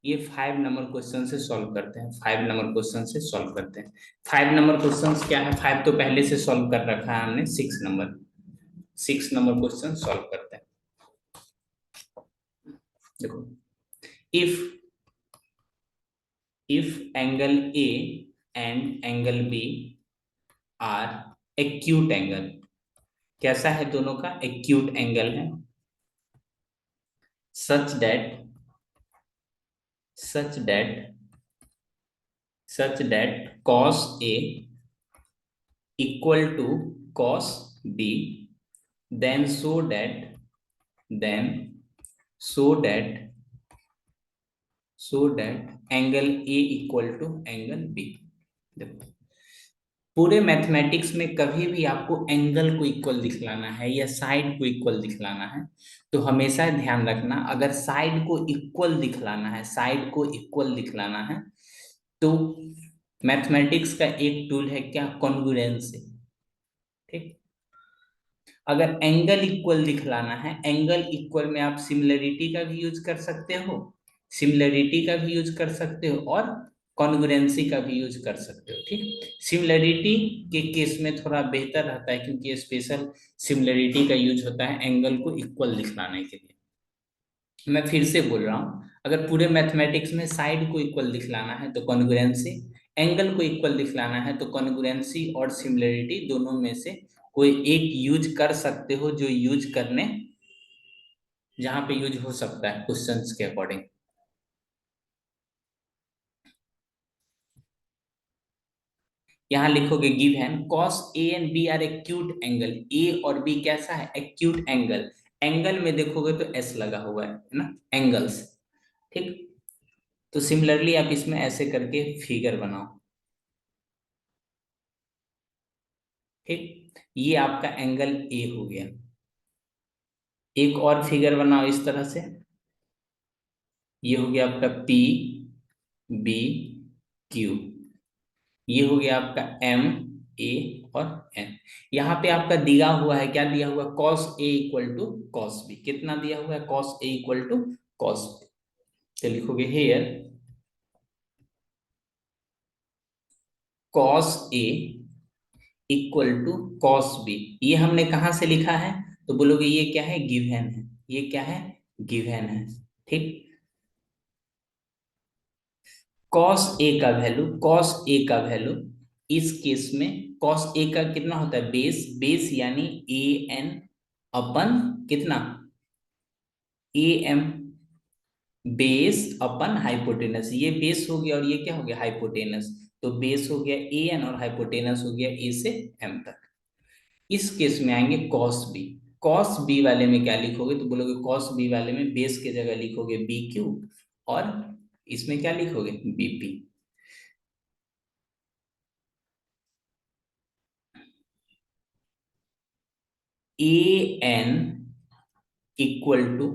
ये 5 number question से solve करते हैं, 5 नंबर क्वेश्चन से सॉल्व करते हैं। 5 नंबर क्वेश्चन क्या है, 5 तो पहले से सॉल्व कर रखा है हमने, 6 नंबर, 6 नंबर क्वेश्चन सॉल्व करते हैं। देखो, if angle A and angle B are acute angle, कैसा है दोनों का, एक्यूट एंगल है, such that such that cos A equal to cos B, then then so that angle A equal to angle B। देखो, पूरे mathematics में कभी भी आपको एंगल को इक्वल दिखलाना है या साइड को इक्वल दिखलाना है, तो हमेशा ध्यान रखना, अगर साइड को इक्वल दिखलाना है, साइड को इक्वल दिखलाना है, तो मैथमेटिक्स का एक टूल है क्या, कॉन्ग्रुएंसी। ठीक, अगर एंगल इक्वल दिखलाना है, एंगल इक्वल में आप सिमिलरिटी का भी यूज कर सकते हो, सिमिलरिटी का भी यूज कर सकते हो और कॉन्ग्रुएंसी का भी यूज कर सकते हो। ठीक, सिमिलरिटी के केस में थोड़ा बेहतर रहता है, क्योंकि स्पेशल सिमिलरिटी का यूज होता है एंगल को इक्वल दिखलाने के लिए। मैं फिर से बोल रहा हूँ, अगर पूरे मैथमेटिक्स में साइड को इक्वल दिखलाना है तो कॉन्ग्रुएंसी, एंगल को इक्वल दिखलाना है तो कॉन्ग्रुएंसी और सिमिलरिटी दोनों में से कोई एक यूज कर सकते हो, जो यूज करने, जहां पे यूज हो सकता है क्वेश्चंस के अकॉर्डिंग। यहां लिखोगे given cos A and B are acute angle, A और बी कैसा है, एक्यूट एंगल। एंगल में देखोगे तो एस लगा हुआ है ना, एंगल्स। ठीक, तो सिमिलरली आप इसमें ऐसे करके फिगर बनाओ। ठीक, ये आपका एंगल ए हो गया। एक और फिगर बनाओ इस तरह से, ये हो गया आपका पी बी क्यू, ये हो गया आपका एम ए और एन। यहाँ पे आपका दिया हुआ है, क्या दिया हुआ है, cos A equal to cos B. कितना दिया हुआ है, cos A equal to cos B. तो लिखोगे here cos A equal to cos B. ये हमने कहाँ से लिखा है, तो बोलोगे ये क्या है, गिवन है, ये क्या है, गिवन है। ठीक, कॉस ए का वैल्यू इस केस में, कॉस ए का कितना होता है, बेस, बेस यानी ए एन अपन कितना, A M, base upon hypotenuse, ये बेस हो गया और ये क्या हो गया, हाइपोटेनस। तो बेस हो गया ए एन और हाइपोटेनस हो गया ए से एम तक। इस केस में आएंगे कॉस बी। कॉस बी वाले में क्या लिखोगे, तो बोलोगे कॉस बी वाले में बेस के जगह लिखोगे बी क्यू, और इसमें क्या लिखोगे, BP. A N equal to,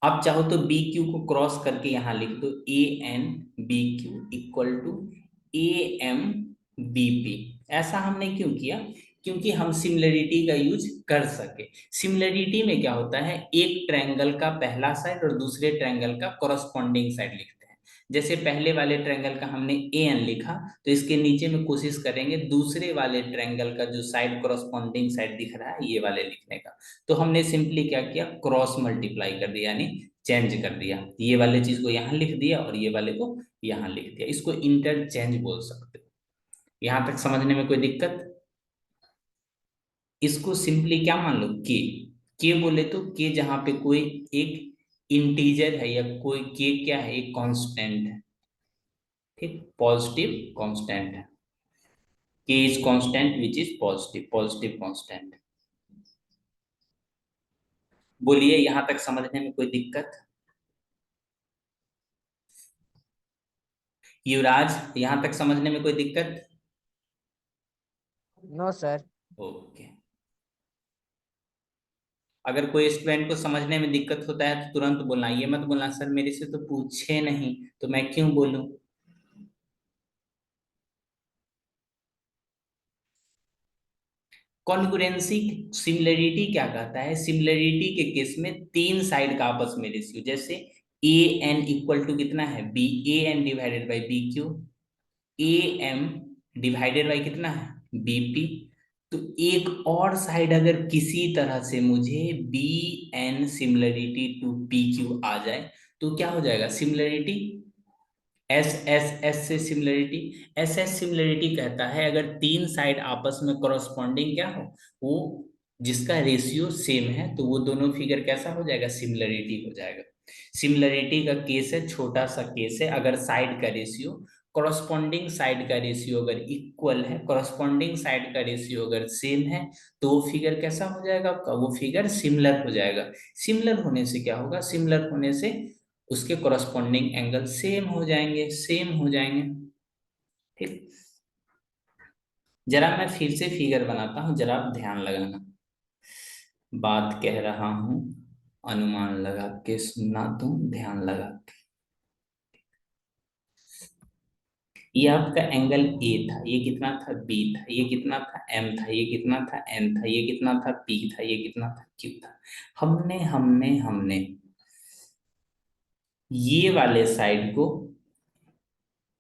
आप चाहो तो बी क्यू को क्रॉस करके यहां लिख दो, A N B Q equal to A M B P. ऐसा हमने क्यों किया, क्योंकि हम सिमिलरिटी का यूज कर सके। सिमिलरिटी में क्या होता है, एक ट्रायंगल का पहला साइड और दूसरे ट्रायंगल का कॉरस्पॉन्डिंग साइड लिखते हैं। जैसे पहले वाले ट्रायंगल का हमने ए एन लिखा, तो इसके नीचे में कोशिश करेंगे दूसरे वाले ट्रायंगल का जो साइड कॉरस्पॉन्डिंग साइड दिख रहा है ये वाले लिखने का। तो हमने सिंपली क्या किया, क्रॉस मल्टीप्लाई कर दिया, यानी चेंज कर दिया, ये वाले चीज को यहाँ लिख दिया और ये वाले को यहाँ लिख दिया। इसको इंटरचेंज बोल सकते हो। यहां तक समझने में कोई दिक्कत, इसको सिंपली क्या मान लो, के बोले तो के जहां पे कोई एक इंटीजर है या कोई के क्या है, एक कांस्टेंट है। ठीक, पॉजिटिव कांस्टेंट है, के is constant which is positive, positive constant. बोलिए यहां तक समझने में कोई दिक्कत, युवराज यहां तक समझने में कोई दिक्कत। No sir. ओके, अगर कोई स्टूडेंट को समझने में दिक्कत होता है तो तुरंत बोलना, ये मत बोलना सर मेरे से तो पूछे नहीं तो मैं क्यों बोलूं। कॉन्ग्रुएंसी, सिमिलरिटी क्या कहता है, सिमिलरिटी के केस में तीन साइड का आपस में रेशियो, जैसे ए एन इक्वल टू कितना है, B A N divided by B Q, A M divided by कितना है, बीपी। तो एक और साइड अगर किसी तरह से मुझे B N similarity to P Q आ जाए तो क्या हो जाएगा, सिमिलरिटी एस एस एस से सिमिलरिटी। एस एस सिमिलरिटी कहता है अगर तीन साइड आपस में कॉरस्पॉन्डिंग क्या हो, वो जिसका रेशियो सेम है तो वो दोनों फिगर कैसा हो जाएगा, सिमिलरिटी हो जाएगा। सिमिलरिटी का केस है, छोटा सा केस है, अगर साइड का रेशियो, कॉरस्पॉन्डिंग साइड का रेशियो अगर इक्वल है, कॉरस्पॉन्डिंग साइड का रेशियो अगर सेम है, तो वो फिगर कैसा हो जाएगा आपका, वो फिगर सिमिलर हो जाएगा। सिमिलर होने से क्या होगा, सिमिलर होने से उसके कॉरस्पॉन्डिंग एंगल सेम हो जाएंगे, सेम हो जाएंगे। ठीक, जरा मैं फिर से फिगर बनाता हूं, जरा आप ध्यान लगाना। बात कह रहा हूं, अनुमान लगा के सुनना, तुम ध्यान लगा के। ये आपका एंगल ए था, ये कितना था, बी था, ये कितना था, एम था, ये कितना था, एन था, ये कितना था, पी था, ये कितना था, क्यू था। हमने हमने हमने ये वाले साइड को,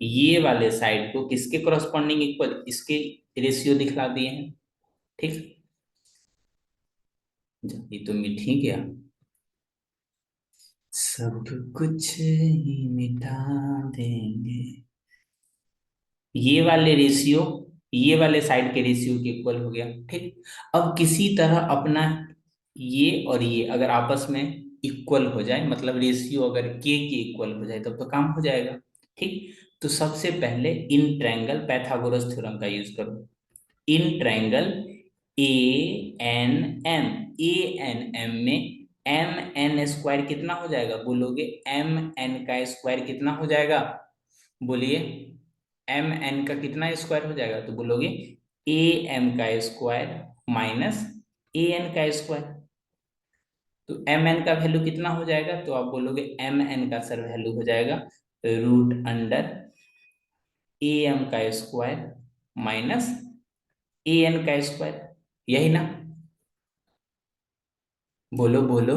ये वाले साइड को किसके कॉरस्पॉन्डिंग इक्वल, इसके रेशियो दिखला दिए हैं। ठीक, ये तो मीठी गया, सब कुछ ही मिटा देंगे, ये वाले रेशियो, ये वाले साइड के रेशियो के इक्वल हो गया। ठीक, अब किसी तरह अपना ये और ये अगर आपस में इक्वल हो जाए, मतलब रेशियो अगर के इक्वल हो जाए, तब तो काम हो जाएगा। ठीक, तो सबसे पहले इन ट्रायंगल पैथागोरस थ्योरम का यूज करो। In triangle A N M, A N M में एम एन स्क्वायर कितना हो जाएगा, बोलोगे एम एन का स्क्वायर कितना हो जाएगा, बोलिए एम एन का कितना स्क्वायर हो जाएगा, तो बोलोगे ए एम का स्क्वायर माइनस ए एन का स्क्वायर। तो एम एन का वैल्यू कितना हो जाएगा, तो आप बोलोगे एम एन का सर वैल्यू हो जाएगा रूट अंडर ए एम का स्क्वायर माइनस ए एन का स्क्वायर, यही ना, बोलो बोलो।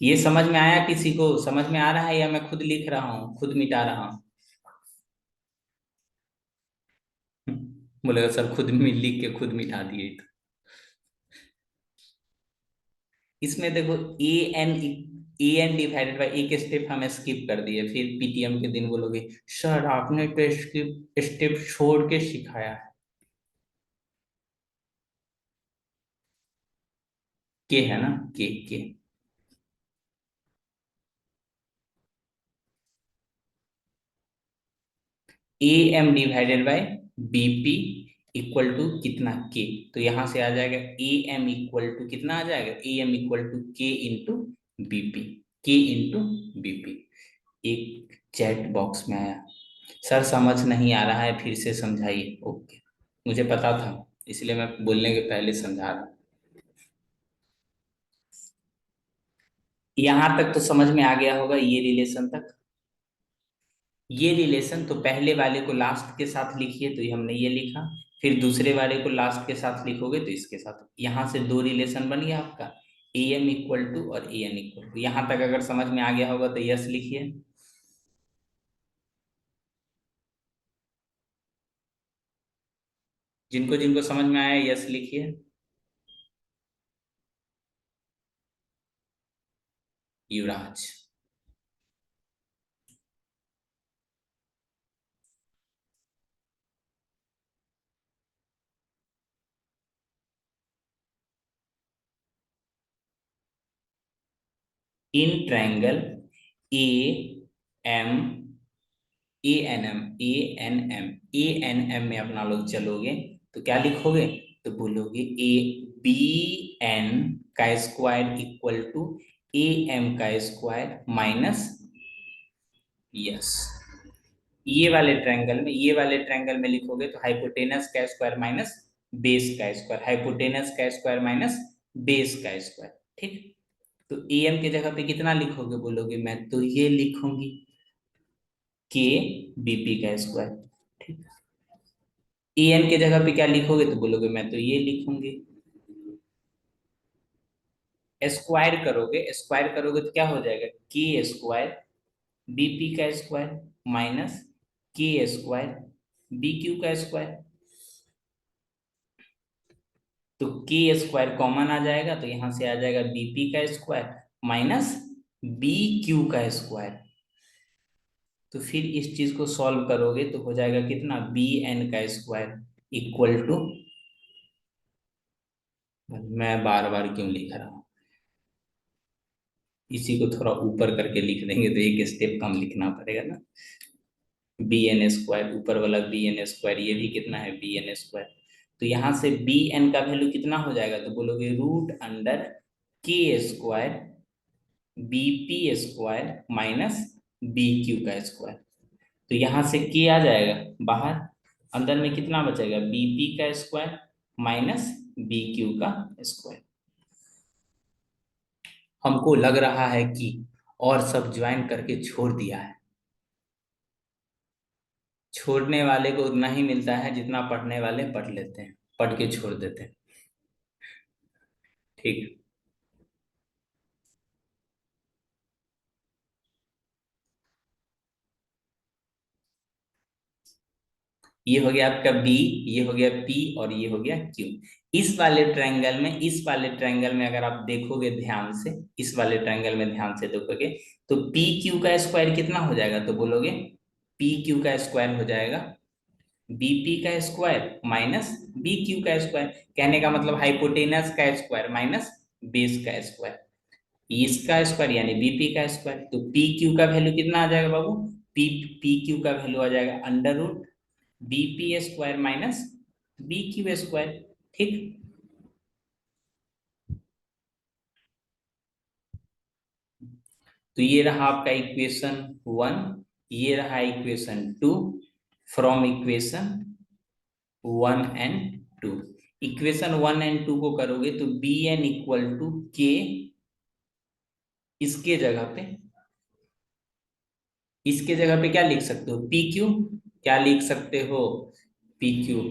ये समझ में आया, किसी को समझ में आ रहा है, या मैं खुद लिख रहा हूँ, खुद मिटा रहा हूँ? बोलेगा सर खुद में लिख के खुद मिटा दिए तो। इसमें देखो A N, A N divided by एक स्टेप हम स्किप कर दिए, फिर पीटीएम के दिन बोलोगे सर आपने तो स्किप स्टेप छोड़ के सिखाया है। के है ना, K A M divided by BP equal to कितना, के। तो यहां से आ जाएगा ए एम इक्वल टू कितना, आ जाएगा ए एम इक्वल टू के इंटू बीपी, के इंटू बीपी। एक चैट बॉक्स में आया, सर समझ नहीं आ रहा है, फिर से समझाइए। ओके, मुझे पता था, इसलिए मैं बोलने के पहले समझा रहा। यहां तक तो समझ में आ गया होगा, ये रिलेशन तक। ये रिलेशन तो पहले वाले को लास्ट के साथ लिखिए, तो ये हमने ये लिखा, फिर दूसरे वाले को लास्ट के साथ लिखोगे तो इसके साथ, यहां से दो रिलेशन बन गया आपका, ए एम इक्वल टू और ए एन इक्वल टू। यहां तक अगर समझ में आ गया होगा तो यस लिखिए। जिनको जिनको समझ में आया यस लिखिए। Yuvraj, in triangle A M, A N M, A N M, A N M में अपना लोग चलोगे तो क्या लिखोगे, तो बोलोगे ए बी एन का square equal to A M का स्क्वायर माइनस, यस, ये वाले ट्रायंगल में, ये वाले ट्रायंगल में लिखोगे तो हाइपोटेनस का स्क्वायर माइनस बेस का स्क्वायर, हाइपोटेनस का स्क्वायर माइनस बेस का स्क्वायर। ठीक, तो ए एम की जगह पे कितना लिखोगे, बोलोगे मैं तो ये लिखूंगी के बीपी का स्क्वायर। ठीक, ए एन के जगह पे क्या लिखोगे तो बोलोगे मैं तो ये लिखूंगी। स्क्वायर करोगे तो क्या हो जाएगा, के स्क्वायर बीपी का स्क्वायर माइनस के स्क्वायर बी क्यू का स्क्वायर। तो के स्क्वायर कॉमन आ जाएगा तो यहां से आ जाएगा बीपी का स्क्वायर माइनस बी क्यू का स्क्वायर। तो फिर इस चीज को सॉल्व करोगे तो हो जाएगा कितना, बी एन का स्क्वायर इक्वल टू, मैं बार बार क्यों लिख रहा हूँ, इसी को थोड़ा ऊपर करके लिख देंगे तो एक स्टेप कम लिखना पड़ेगा ना। बी एन स्क्वायर, ऊपर वाला बी एन स्क्वायर, ये भी कितना है बी एन स्क्वायर। तो यहां से बी एन का वैल्यू कितना हो जाएगा तो बोलोगे root under K square BP square minus B Q का स्क्वायर। तो यहां से के आ जाएगा बाहर, अंदर में कितना बचेगा बीपी का स्क्वायर माइनस बी क्यू का स्क्वायर। हमको लग रहा है कि और सब ज्वाइन करके छोड़ दिया है। छोड़ने वाले को उतना ही मिलता है जितना पढ़ने वाले पढ़ लेते हैं, पढ़ के छोड़ देते हैं। ठीक, ये हो गया आपका बी, ये हो गया पी और ये हो गया क्यू। इस वाले ट्रायंगल में अगर आप देखोगे ध्यान से, इस वाले ट्रायंगल में ध्यान से देखोगे तो पी क्यू का स्क्वायर कितना हो जाएगा तो बोलोगे पी क्यू का स्क्वायर हो जाएगा बीपी का स्क्वायर माइनस बी क्यू का स्क्वायर। कहने का मतलब हाइपोटेनस का स्क्वायर माइनस बेस का स्क्वायर, इसका स्क्वायर यानी बीपी का स्क्वायर। तो पी क्यू का वैल्यू कितना आ जाएगा बाबू, पी पी क्यू का वैल्यू आ जाएगा under root BP square minus B Q square. ठीक, तो ये रहा आपका इक्वेशन वन, ये रहा equation two from equation one and two. Equation one and to को करोगे तो बी एन इक्वल टू के, इसके जगह पे, इसके जगह पे क्या लिख सकते हो पी क्यू, क्या लिख सकते हो पी क्यू,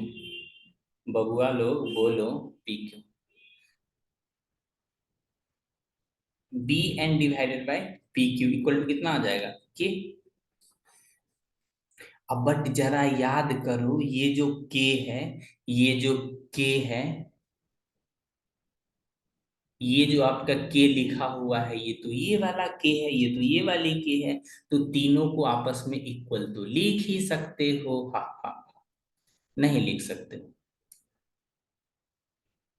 बबुआ लोग बोलो P Q. B N divided by P Q equal to कितना आ जाएगा के। अब बट जरा याद करो ये जो के है, ये जो के है, ये जो आपका के लिखा हुआ है ये तो ये वाला के है, ये तो ये वाली के है। तो तीनों को आपस में इक्वल तो लिख ही सकते हो, हा हा, नहीं लिख सकते।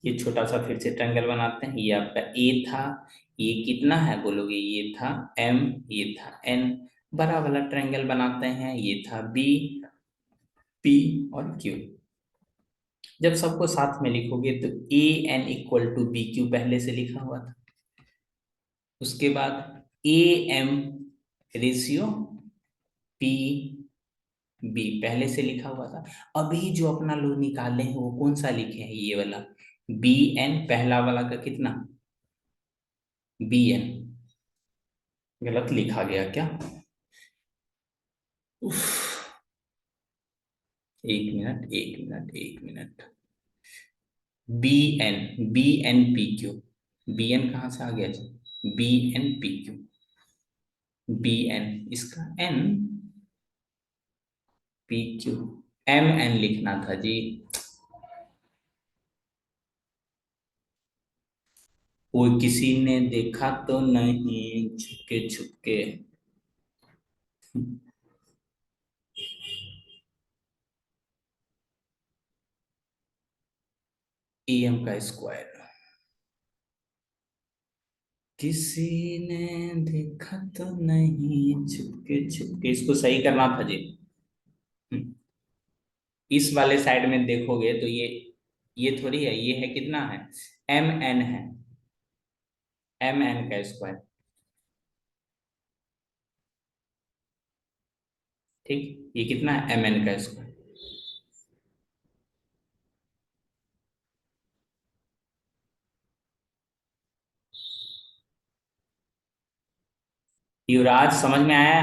ये छोटा सा फिर से ट्रायंगल बनाते हैं, ये आपका ए था, ये कितना है बोलोगे ये था एम, ये था एन। बड़ा वाला ट्रायंगल बनाते हैं, ये था बी पी और क्यू। जब सबको साथ में लिखोगे तो A N equal to B Q पहले से लिखा हुआ था, उसके बाद A M ratio P B पहले से लिखा हुआ था। अभी जो अपना लोग निकाले हैं वो कौन सा लिखे हैं, ये वाला बी एन, पहला वाला का कितना बी एन, गलत लिखा गया क्या, उफ, एक मिनट एक मिनट एक minute, B N, B N P Q, B N कहाँ से आ गया जी, B N P Q, B N इसका N P Q, M N लिखना था जी। वो किसी ने देखा तो नहीं छुपके छुपके, ई एम का स्क्वायर, किसी ने देखा तो नहीं छुपके छुपके, इसको सही करना था जी। इस वाले साइड में देखोगे तो ये थोड़ी है, ये है कितना है एम एन है, एम एन का स्क्वायर। ठीक, ये कितना है एम एन का स्क्वायर। युवराज समझ में आया।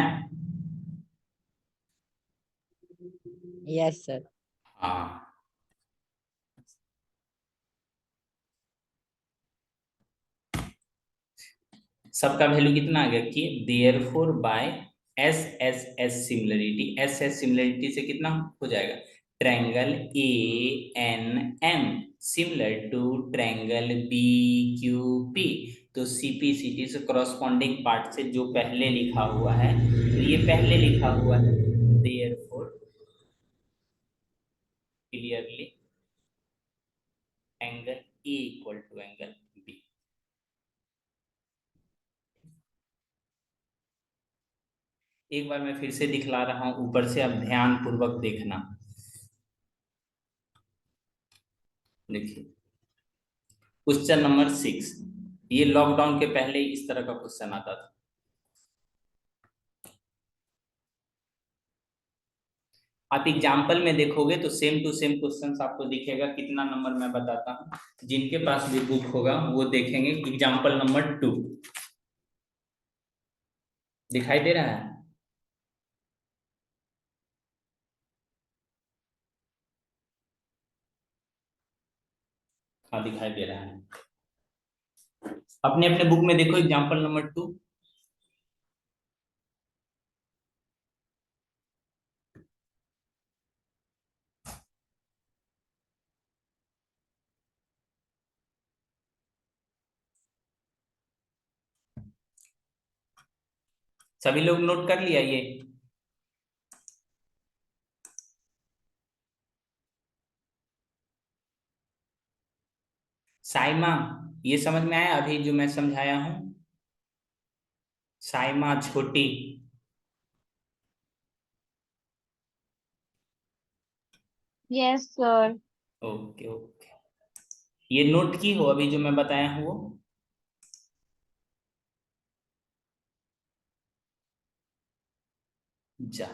Yes sir. हाँ, सबका वैल्यू कितना आ गया कि therefore by S S S similarity, S S similarity से कितना हो जाएगा, triangle A N M similar to triangle B Q P. तो सीपी सीटी से करस्पॉन्डिंग पार्ट से जो पहले लिखा हुआ है, तो ये पहले लिखा हुआ है, therefore clearly angle A equal to angle B. एक बार मैं फिर से दिखला रहा हूं, ऊपर से आप ध्यान पूर्वक देखना। देखिए क्वेश्चन नंबर 6, ये लॉकडाउन के पहले इस तरह का क्वेश्चन आता था। आप एग्जाम्पल में देखोगे तो सेम टू सेम क्वेश्चंस आपको दिखेगा। कितना नंबर मैं बताता हूँ, जिनके पास भी बुक होगा वो देखेंगे। एग्जाम्पल नंबर 2 दिखाई दे रहा है। हाँ दिखाई दे रहा है। अपने अपने बुक में देखो एग्जाम्पल नंबर 2। सभी लोग नोट कर लिया ये। साइमा, ये समझ में आया अभी जो मैं समझाया हूँ। साइमा छोटी। Yes sir. ओके ओके, ये नोट की हो अभी जो मैं बताया हूँ वो। जा,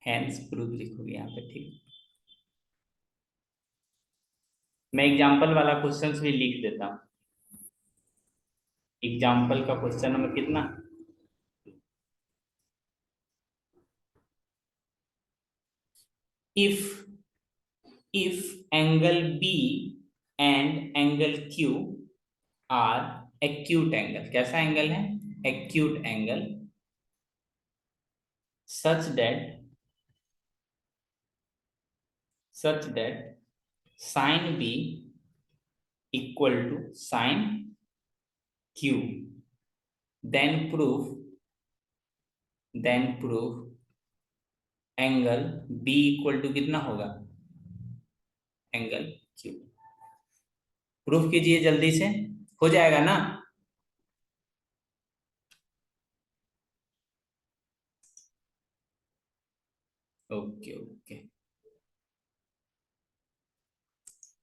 हैंड्स प्रूफ लिखोगे यहाँ पे, ठीक। मैं एग्जाम्पल वाला क्वेश्चंस भी लिख देता हूँ। एग्जाम्पल का क्वेश्चन नंबर कितना, if angle B and angle Q are acute angle, कैसा एंगल है, acute angle, such that sine B equal to sine Q, then proof angle B equal to कितना होगा, एंगल क्यू। प्रूफ कीजिए जल्दी से, हो जाएगा ना। ओके ओके,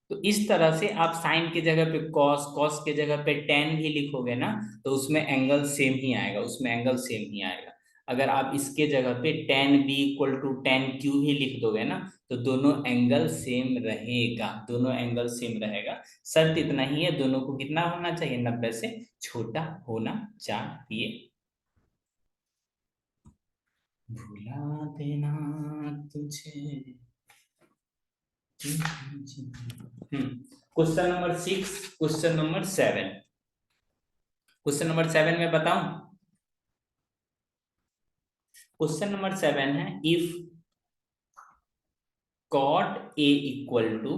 तो इस तरह से आप साइन की जगह पे कॉस, कॉस की जगह पे टेन भी लिखोगे ना, तो उसमें एंगल सेम ही आएगा, उसमें एंगल सेम ही आएगा। अगर आप इसके जगह पे tan B equal to tan Q ही लिख दोगे ना, तो दोनों एंगल सेम रहेगा, दोनों एंगल सेम रहेगा। शर्त इतना ही है, दोनों को कितना होना चाहिए, 90 से छोटा होना चाहिए। भुला देना तुझे। Question number 6, question number 7। Question number 7 में बताऊं। क्वेश्चन नंबर 7 है, if cot A equal to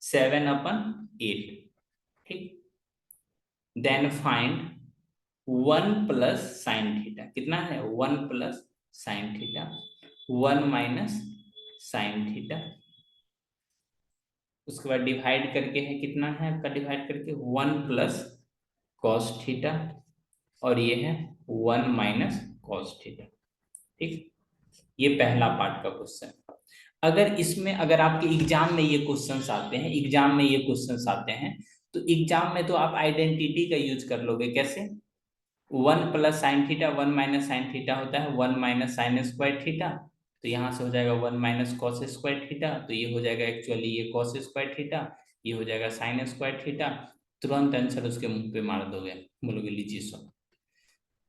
7/8, ठीक, देन फाइंड 1 + sin थीटा, कितना है, 1 + sin थीटा, 1 - sin थीटा। उसके बाद डिवाइड करके है, कितना है आपका डिवाइड करके, 1 + cos थीटा, और ये है 1 - cos थीटा, ठीक। ये पहला पार्ट का क्वेश्चन। अगर इसमें, अगर आपके एग्जाम में ये क्वेश्चंस आते हैं, एग्जाम में ये क्वेश्चंस आते हैं, तो एग्जाम में तो आप आइडेंटिटी का यूज कर लोगे। कैसे, 1 + sin थीटा, 1 - sin थीटा होता है 1 - sin² थीटा। तो यहाँ से हो जाएगा 1 - cos² थीटा, तो ये हो जाएगा एक्चुअली ये cos²थीटा, ये हो जाएगा sin²थीटा। तुरंत आंसर उसके मुंह पे मार दोगे, बोलोगे लीजिए सो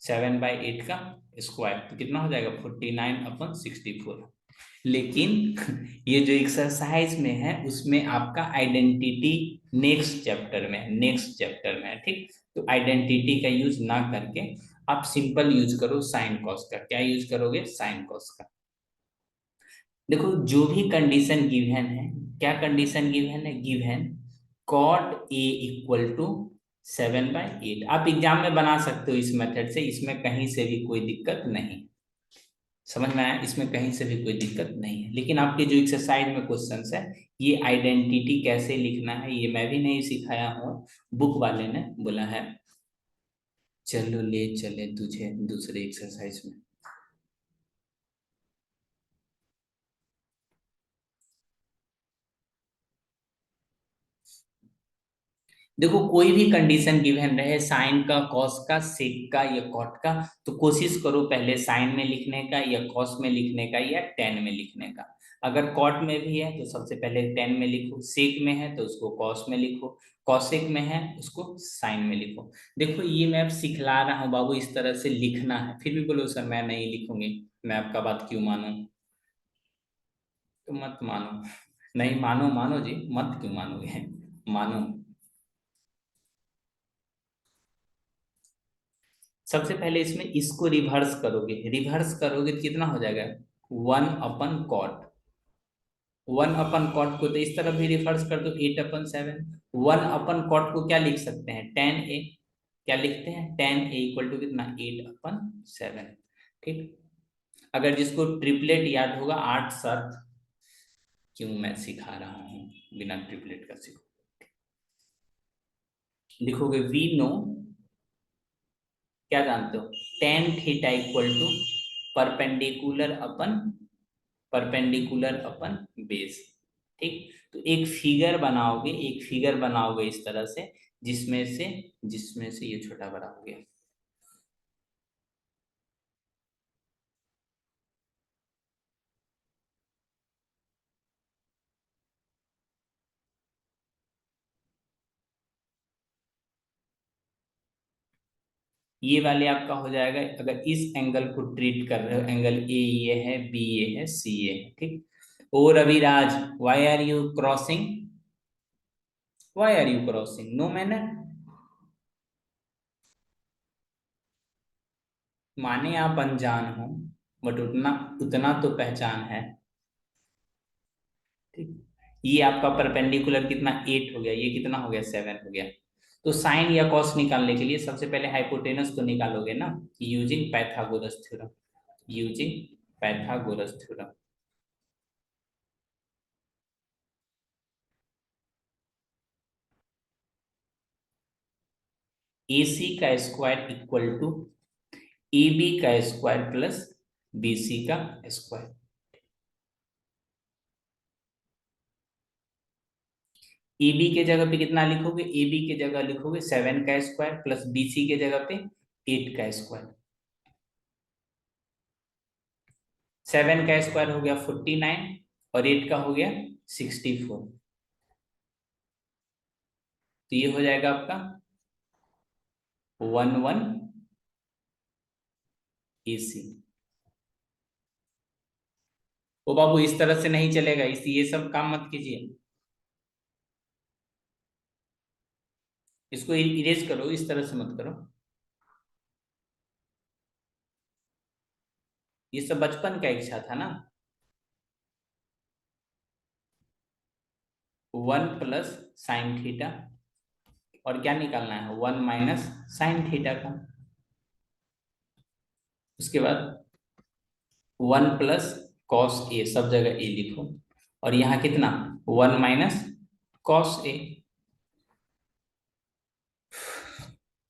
7/8 का स्क्वायर, तो कितना हो जाएगा, 49/64। लेकिन ये जो एक्सरसाइज में है उसमें आपका आइडेंटिटी नेक्स्ट चैप्टर में है, नेक्स्ट चैप्टर में है, ठीक। तो आइडेंटिटी का यूज ना करके आप सिंपल यूज करो साइन कॉस का। क्या यूज करोगे? साइन कॉस का। देखो जो भी कंडीशन गिवन है, क्या कंडीशन गिवन है? Given cot A equal to 7/8। आप एग्जाम में बना सकते हो इस मेथड से, इसमें कहीं से भी कोई दिक्कत नहीं। समझ में आया? इसमें कहीं से भी कोई दिक्कत नहीं है। लेकिन आपके जो एक्सरसाइज में क्वेश्चंस है, ये आइडेंटिटी कैसे लिखना है ये मैं भी नहीं सिखाया हूँ, बुक वाले ने बोला है। चलो ले चले तुझे दूसरे एक्सरसाइज में। देखो कोई भी कंडीशन गिवन रहे, साइन का, कॉस का, सेक का या कॉट का, तो कोशिश करो पहले साइन में लिखने का या कॉस में लिखने का या टेन में लिखने का। अगर कॉट में भी है तो सबसे पहले टेन में लिखो, सेक में है तो उसको कॉस में लिखो, कॉसेक में है उसको साइन में लिखो। देखो ये मैं अब सिखला रहा हूँ बाबू, इस तरह से लिखना है, फिर भी बोलो सर मैं नहीं लिखूंगी, मैं आपका बात क्यों मानूं? तो मत मानो। नहीं मानो, मानो जी, मत क्यों मानोगे, मानो। सबसे पहले इसमें इसको रिवर्स करोगे, रिवर्स करोगे तो कितना हो जाएगा? 1/कॉट। 1/कॉट को तो इस तरफ भी रिवर्स कर दो, 8/7। 1/कॉट को क्या लिख सकते हैं? 10a। क्या लिखते हैं? 10a इक्वल टू कितना? 8/7। ठीक। अगर जिसको ट्रिपलेट याद होगा, 8 शर्त क्यों मैं सिखा रहा हूँ, बिना ट्रिपलेट का सीखो। लिखोगे वी नो, क्या जानते हो? Tan theta equal to perpendicular upon, perpendicular upon base. ठीक। तो एक फिगर बनाओगे, एक फिगर बनाओगे इस तरह से, जिसमें से ये छोटा बड़ा हो गया। ये वाले आपका हो जाएगा, अगर इस एंगल को ट्रीट कर रहे हो, एंगल ए ये है, बी ये है, सी ये है, ठीक। ओ Raviraj, why are you crossing? Why are you crossing? No manner. माने आप अनजान हो, बट उतना उतना तो पहचान है, ठीक। ये आपका परपेंडिकुलर कितना? 8 हो गया, ये कितना हो गया? 7 हो गया। तो साइन या कॉस निकालने के लिए सबसे पहले हाइपोटेनस तो निकालोगे ना, using Pythagoras theorem, using Pythagoras theorem. AC का स्क्वायर इक्वल टू AB का स्क्वायर प्लस BC का स्क्वायर। AB के जगह पे कितना लिखोगे? AB के जगह लिखोगे 7 का स्क्वायर प्लस BC के जगह पे 8 का स्क्वायर। 7 का स्क्वायर हो गया 49 और 8 का हो गया 64। तो ये हो जाएगा आपका 11 AC। ओ बाबू इस तरह से नहीं चलेगा, इस ये सब काम मत कीजिए, इसको इरेज करो, इस तरह से मत करो। ये सब बचपन का इच्छा था ना। 1 + sin थीटा, और क्या निकालना है? 1 - sin थीटा का। उसके बाद 1 + cos A, सब जगह A लिखो, और यहाँ कितना? 1 - cos A।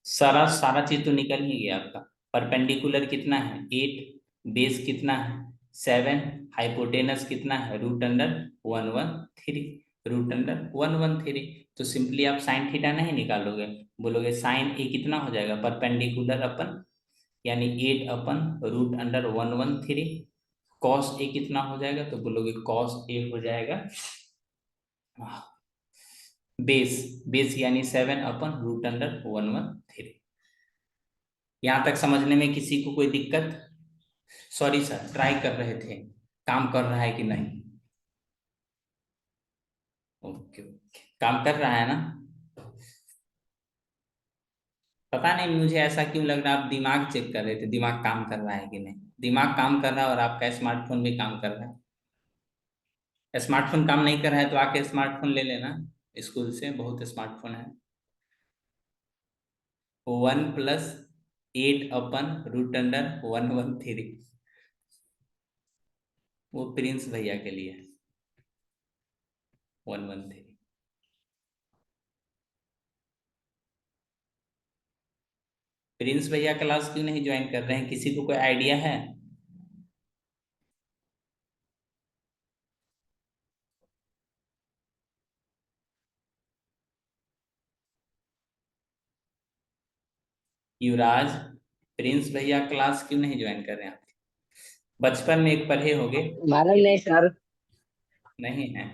सारा सारा चीज तो निकल ही गया आपका। परपेंडिकुलर कितना है? 8। बेस कितना है? 7। हाइपोटेनस कितना है? √113, √113। तो सिंपली आप साइन थीटा नहीं निकालोगे, बोलोगे साइन ए कितना हो जाएगा? परपेंडिकुलर अपन, यानी 8/√113। कॉस ए कितना हो जाएगा? तो बोलोगे कॉस ए हो जाएगा बेस, बेस यानी 7/√113। यहां तक समझने में किसी को कोई दिक्कत? सॉरी सर, ट्राई कर रहे थे, काम कर रहा है कि नहीं? ओके ओके, काम कर रहा है ना? पता नहीं मुझे ऐसा क्यों लग रहा है, आप दिमाग चेक कर रहे थे, दिमाग काम कर रहा है कि नहीं। दिमाग काम कर रहा है और आपका स्मार्टफोन भी काम कर रहा है। स्मार्टफोन काम नहीं कर रहा है तो आके स्मार्टफोन ले लेना, स्कूल से बहुत स्मार्टफोन है। 1+8/√113। वो प्रिंस भैया के लिए है, 113। प्रिंस भैया क्लास क्यों नहीं ज्वाइन कर रहे हैं, किसी को कोई आइडिया है? युवराज, प्रिंस भैया क्लास क्यों नहीं ज्वाइन कर रहे हैं आप? बचपन में एक पढ़े होगे। मालूम नहीं सर। नहीं है?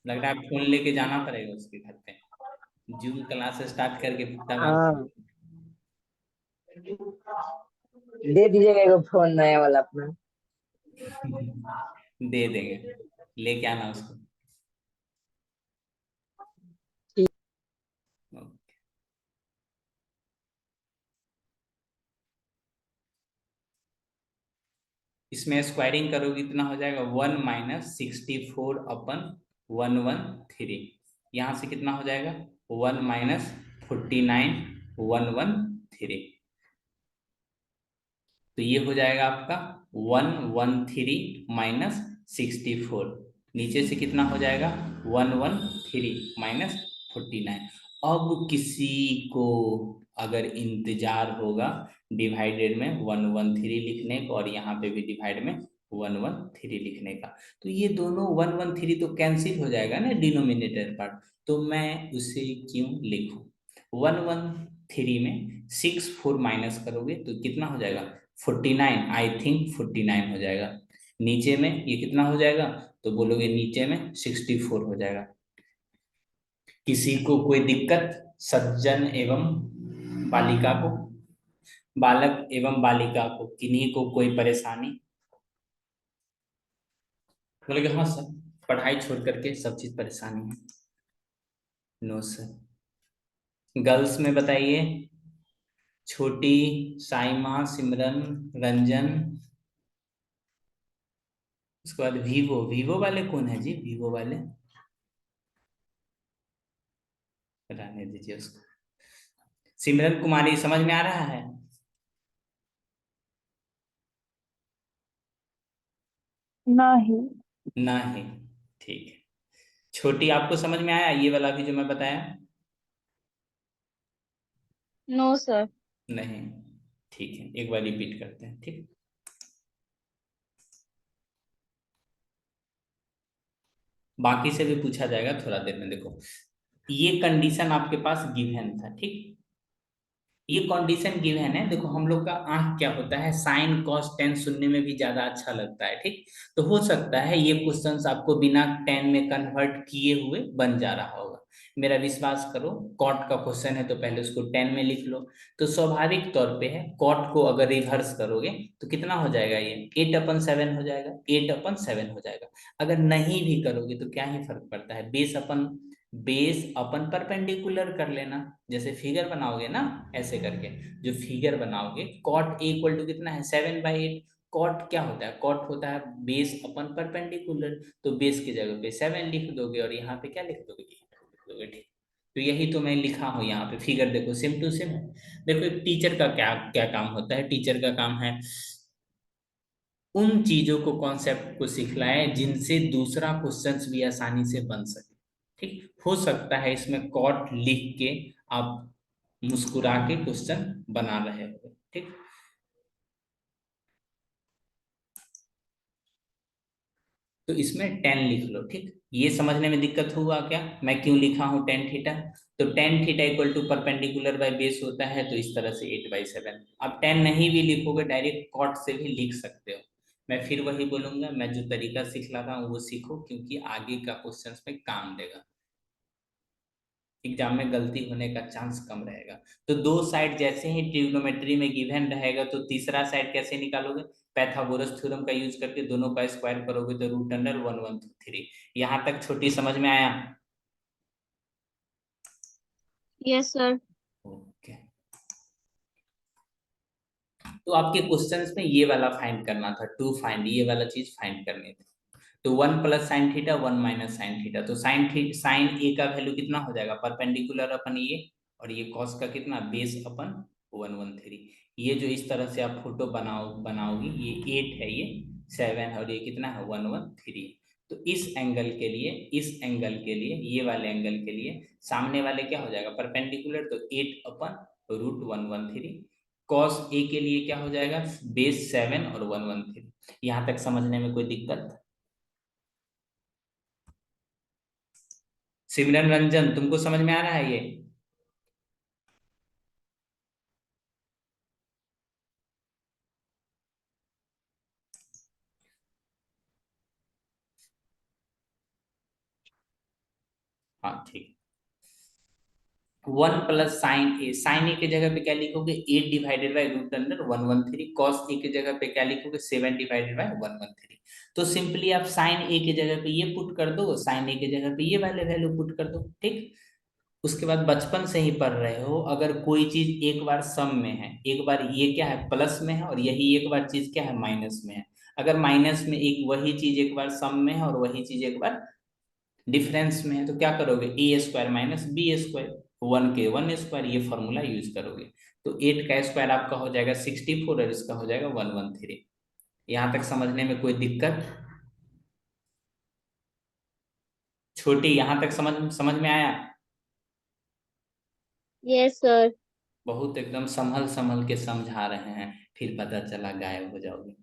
लग रहा है फोन लेके जाना पड़ेगा उसके घर पे, जूम क्लास स्टार्ट करके दबा। हाँ, दे दीजिएगा एक फोन नया वाला अपना। दे देंगे, लेके आना उसको। इसमें स्क्वायरिंग करोगे इतना हो जाएगा, 1-64/113। यहाँ से कितना हो जाएगा, 1-49/113। तो ये हो जाएगा आपका 113 - 64। नीचे से कितना हो जाएगा, 113 - 49। अब किसी को अगर इंतजार होगा डिवाइडेड में 113 लिखने का और यहाँ पे भी डिवाइड में 113 लिखने का, तो ये दोनों 113 तो कैंसिल हो जाएगा ना डिनोमिनेटर पार्ट। तो मैं उसे क्यों लिखूं? 113 में 64 माइनस करोगे तो कितना हो जाएगा, 49। आई थिंक 49 हो जाएगा। नीचे में ये कितना हो जाएगा, तो बोलोगे नीचे में 64 हो जाएगा। किसी को कोई दिक्कत, सज्जन एवं बालिका को, बालक एवं बालिका को किन्हीं को कोई परेशानी? बोलोगे हाँ सर, पढ़ाई छोड़ करके सब चीज परेशानी है। No sir. गर्ल्स में बताइए, छोटी, साइमा, सिमरन, रंजन, उसके बाद वीवो। वीवो वाले कौन है जी, वीवो वाले? रहने दीजिए उसको। सिमरन कुमारी समझ में आ रहा है? नहीं। नहीं, ठीक है। छोटी आपको समझ में आया ये वाला भी जो मैं बताया? No sir. नहीं, ठीक है, एक बार रिपीट करते हैं, ठीक। बाकी से भी पूछा जाएगा थोड़ा देर में। देखो, ये कंडीशन आपके पास गिवन था, ठीक। ये कंडीशन गिवन है। देखो हम लोग का आंख क्या होता है, साइन कॉस टेन सुनने में भी ज्यादा अच्छा लगता है, ठीक। तो हो सकता है ये क्वेश्चंस आपको बिना टेन में कन्वर्ट किए हुए बन जा रहा होगा। मेरा विश्वास करो, कॉट का क्वेश्चन है तो पहले उसको टेन में लिख लो। तो स्वाभाविक तौर पे है, कॉट को अगर रिवर्स करोगे तो कितना हो जाएगा, ये 8/7 हो जाएगा, 8/7 हो जाएगा। अगर नहीं भी करोगे तो क्या ही फर्क पड़ता है, बेस अपन परपेंडिकुलर कर लेना। जैसे फिगर बनाओगे ना, ऐसे करके जो फिगर बनाओगे, कॉट इक्वल टू कितना है, 7/8। कॉट क्या होता है, कॉट होता है बेस अपन परपेंडिकुलर। तो बेस की जगह पे 7 लिख दोगे और यहाँ पे क्या लिख दोगे, 8 लिख दोगे, ठीक। तो यही तो मैं लिखा हूँ यहाँ पे, फिगर देखो सेम टू सेम है। देखो एक टीचर का क्या क्या काम होता है, टीचर का काम है उन चीजों को, कॉन्सेप्ट को सिखलाए जिनसे दूसरा क्वेश्चंस भी आसानी से बन सके, ठीक। हो सकता है इसमें कॉट लिख के आप मुस्कुरा के क्वेश्चन बना रहे हो, ठीक। तो इसमें 10 लिख लो, ठीक। ये समझने में दिक्कत हुआ क्या, मैं क्यों लिखा हूं tan थीटा? तो tan theta equal to perpendicular by base होता है, तो इस तरह से 8/7। अब 10 नहीं भी लिखोगे, डायरेक्ट कॉट से भी लिख सकते हो। मैं फिर वही बोलूंगा, मैं जो तरीका सिखला रहा हूँ वो सीखो, क्योंकि आगे का क्वेश्चंस में काम देगा। एग्जाम में गलती होने का चांस कम रहेगा। तो दो साइड जैसे ही ट्रिग्नोमेट्री में गिवन रहेगा तो तीसरा साइड कैसे निकालोगे? पाइथागोरस थ्योरम का यूज करके दोनों का स्क्वायर करोगे तो रूट अंडर 1/3। यहाँ तक छोटी समझ में आया? Yes sir. ओके। तो आपके क्वेश्चंस में ये वाला फाइंड करना था, टू फाइंड, ये वाला चीज फाइंड करनी थी। तो 1 + sin θ 1 - sin θ, तो साइन ए का वैल्यू कितना हो जाएगा? परपेंडिकुलर अपन ये, और ये कॉस का कितना? बेस अपन 1/3। ये जो इस तरह से आप फोटो बनाओगी, ये 8 है, ये 7, और ये कितना है? 1/3। तो इस एंगल के लिए, इस एंगल के लिए, ये वाले एंगल के लिए सामने वाले क्या हो जाएगा? परपेंडिकुलर, तो 8/√1/3। कॉस ए के लिए क्या हो जाएगा? बेस 7 और 1/3। यहां तक समझने में कोई दिक्कत? सिमरन रंजन, तुमको समझ में आ रहा है ये? हाँ ठीक। 1 + sin a, साइन ए की जगह पे क्या लिखोगे? 8/√1/3। कॉस ए की जगह पे क्या लिखोगे? 7/√1/3। तो सिंपली आप साइन ए की जगह पे ये पुट कर दो, साइन ए की जगह पे ये वाले वैल्यू पुट कर दो, ठीक। उसके बाद बचपन से ही पढ़ रहे हो, अगर कोई चीज एक बार सम में है, एक बार ये क्या है? प्लस में है, और यही एक बार चीज क्या है? माइनस में है। अगर माइनस में एक वही चीज एक बार सम में है और वही चीज एक बार डिफरेंस में है, तो क्या करोगे? a² - b², 1 के 1 स्क्वायर, ये फॉर्मूला यूज करोगे। तो 8 का स्क्वायर आपका हो जाएगा 64, और इसका हो जाएगा 1/3। यहां तक समझने में कोई दिक्कत? छोटी, यहां तक समझ समझ में आया? Yes sir. बहुत एकदम संभल संभल के समझा रहे हैं, फिर पता चला गायब हो जाओगे।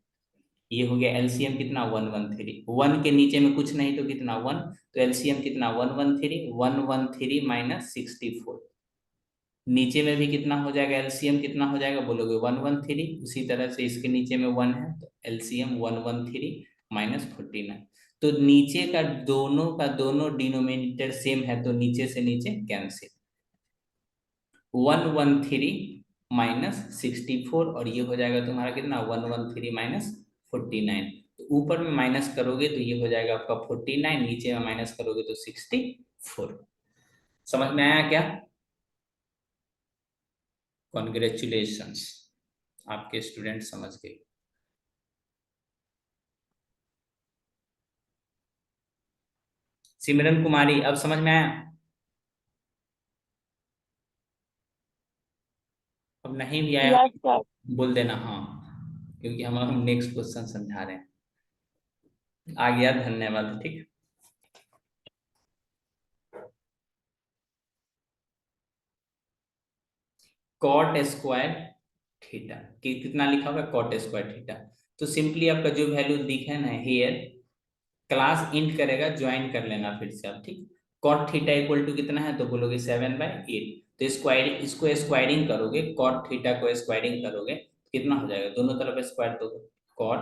ये हो गया एलसीएम कितना? 1/3। 1 के नीचे में कुछ नहीं तो कितना? 1। तो एलसीएम कितना? 1/3। 1/3 - 64। नीचे में भी कितना हो जाएगा? एलसीएम कितना हो जाएगा? बोलोगे 1/3। उसी तरह से इसके नीचे में 1 है, तो एलसीएम 1/3 - 49। तो नीचे का दोनों डिनोमिनेटर सेम है, तो नीचे से नीचे कैंसिल। 1/3 - 64, और ये हो जाएगा तुम्हारा कितना? 1/3 - 49। तो ऊपर में माइनस करोगे तो ये हो जाएगा आपका 49, नीचे में माइनस करोगे तो 64। समझ में आया क्या? कॉन्ग्रेचुलेशंस, आपके स्टूडेंट समझ गए। सिमरन कुमारी, अब समझ में आया? अब नहीं भी आया यस सर। बोल देना हाँ, क्योंकि हम नेक्स्ट क्वेश्चन समझा रहे हैं। आ गया, धन्यवाद, ठीक। कॉट स्क्वायर थीटा, कितना लिखा होगा? Cot square theta. तो सिंपली आपका जो वैल्यू दिखे ना हेयर, क्लास इंट करेगा, ज्वाइन कर लेना फिर से आप, ठीक। कॉट थीटा इक्वल टू कितना है? तो बोलोगे 7/8। तो स्क्वायर, इसको स्क्वायरिंग करोगे, कॉट थीटा को स्क्वायरिंग करोगे तो कितना हो जाएगा? दोनों तरफ स्क्वायर दो, कॉट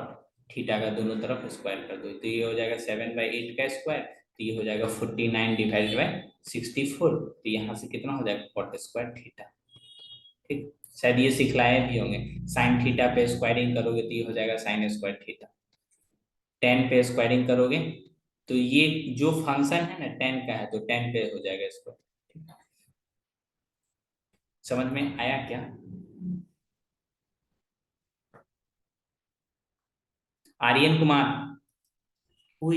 थीटा का दोनों तरफ स्क्वायर कर दो, तो ये हो जाएगा 7/8 का स्क्वायर, तो ये हो जाएगा 49/64। तो यहाँ से कितना हो जाएगा? कॉट स्क्वायर थीटा, ठीक। शायद ये सिखलाए भी होंगे। साइन थीटा पे स्क्वायरिंग करोगे तो ये हो जाएगा साइन स्क्वायर थीटा। टेन पे स्क्वायरिंग करोगे तो ये जो फंक्शन है ना टेन का है, तो टेन पे हो जाएगा स्क्वायर। समझ में आया क्या? आर्यन कुमार, हुई